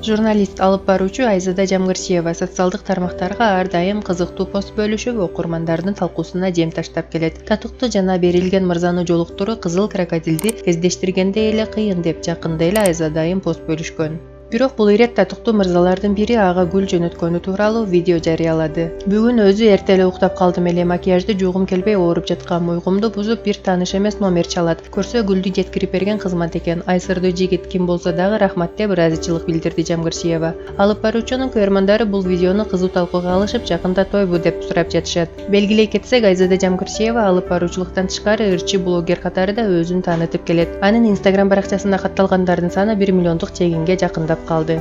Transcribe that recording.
Журналист, алып баруучу Айзада Жамгырсиева социалдык тармактарга ар дайым кызыктуу пост бөлүшүп, окурмандардын талкуусуна жем таштап келет. Татыктуу жана берилген мырзаны жолуктуруу кызыл крокодилди кездештиргенде эле кыйын деп жакында эле Айзадайым пост бөлүшкөн. Бирок бул ирет татыктуу мырзалардын бири ага гүл жөнөткөнү тууралуу видео жарыялады. Бүгүн өзү эрте эле уктап калдым эле, макияжды жуугум келбей ооруп жаткам, уйкумду бузуп бир тааныш эмес номер чалат. Көрсө гүлдү жеткирип берген кызмат экен. Айсырдуу жигит, ким болсо дагы рахмат деп ыраазычылык билдирди Жамгырсиева. Алып баруучунун көрөрмандары бул видеону кызуу талкууга алышып, жакында тойбу деп сурап жатышат. Белгилей кетсек, Айзада Жамгырсиева алып баруучулуктан тышкары ырчы блогер катарында өзүн таанытып келет. Анын Instagram баракчасында катталгандардын саны 1 миллиондук чегинге жакындап калды.